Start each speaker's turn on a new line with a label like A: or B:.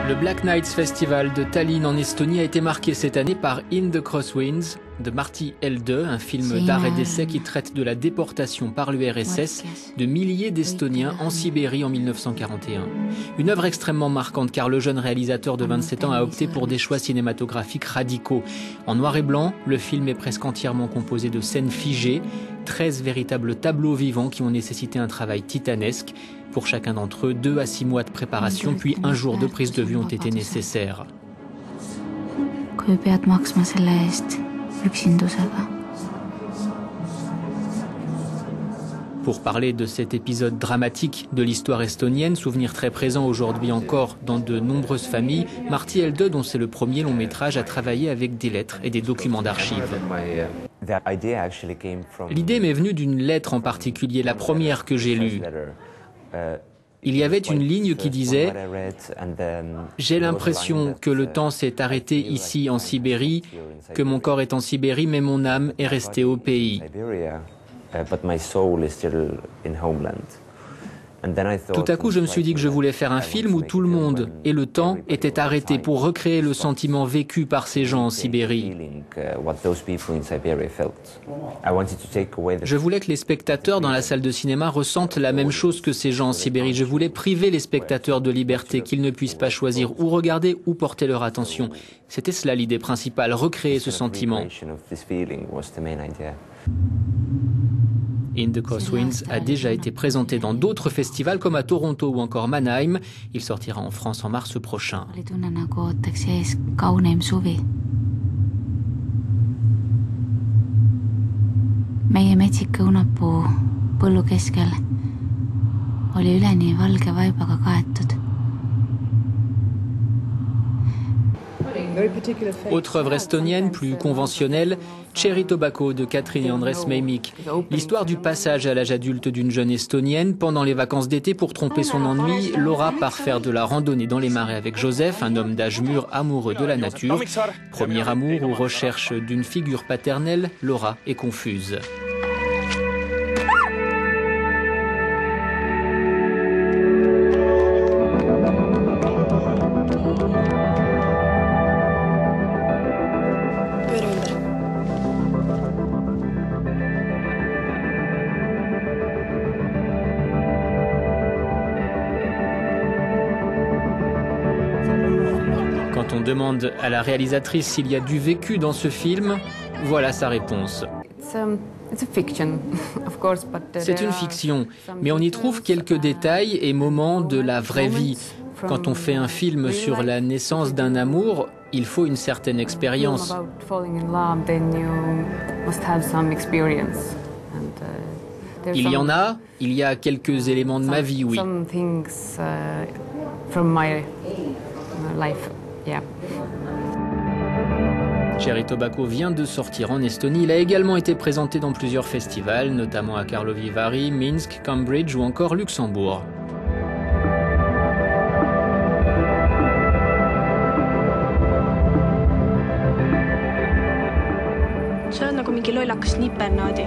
A: Le Black Nights Festival de Tallinn en Estonie a été marqué cette année par In the Crosswinds de Martti Helde, un film d'art et d'essai qui traite de la déportation par l'URSS de milliers d'Estoniens en Sibérie en 1941. Une œuvre extrêmement marquante car le jeune réalisateur de 27 ans a opté pour des choix cinématographiques radicaux. En noir et blanc, le film est presque entièrement composé de scènes figées, 13 véritables tableaux vivants qui ont nécessité un travail titanesque. Pour chacun d'entre eux, 2 à 6 mois de préparation, puis 1 jour de prise de vue ont été nécessaires. Pour parler de cet épisode dramatique de l'histoire estonienne, souvenir très présent aujourd'hui encore dans de nombreuses familles, Martti Helde, dont c'est le premier long métrage, a travaillé avec des lettres et des documents d'archives. L'idée m'est venue d'une lettre en particulier, la première que j'ai lue. Il y avait une ligne qui disait « J'ai l'impression que le temps s'est arrêté ici en Sibérie, que mon corps est en Sibérie, mais mon âme est restée au pays. » Tout à coup, je me suis dit que je voulais faire un film où tout le monde et le temps étaient arrêtés pour recréer le sentiment vécu par ces gens en Sibérie. Je voulais que les spectateurs dans la salle de cinéma ressentent la même chose que ces gens en Sibérie. Je voulais priver les spectateurs de liberté, qu'ils ne puissent pas choisir où regarder, où porter leur attention. C'était cela l'idée principale, recréer ce sentiment. In the Crosswinds a déjà été présenté dans d'autres festivals comme à Toronto ou encore Mannheim. Il sortira en France en mars prochain.
B: Meie metsika õunapuu põllu keskel oli üleni valge vaibaga kaetud.
A: Autre œuvre estonienne, plus conventionnelle, Cherry Tobacco de Katrin et Andres Meimik. L'histoire du passage à l'âge adulte d'une jeune estonienne. Pendant les vacances d'été, pour tromper son ennui, Laura part faire de la randonnée dans les marais avec Joseph, un homme d'âge mûr amoureux de la nature. Premier amour ou recherche d'une figure paternelle, Laura est confuse. Quand on demande à la réalisatrice s'il y a du vécu dans ce film, voilà sa réponse. C'est une fiction, mais on y trouve quelques détails et moments de la vraie vie. Quand on fait un film sur la naissance d'un amour, il faut une certaine expérience. Il y a quelques éléments de ma vie, oui. Cherry Tobacco vient de sortir en Estonie. Il a également été présenté dans plusieurs festivals, notamment à Karlovy Vary, Minsk, Cambridge ou encore Luxembourg.
C: See on nagu mingi lollakas nipernaadi.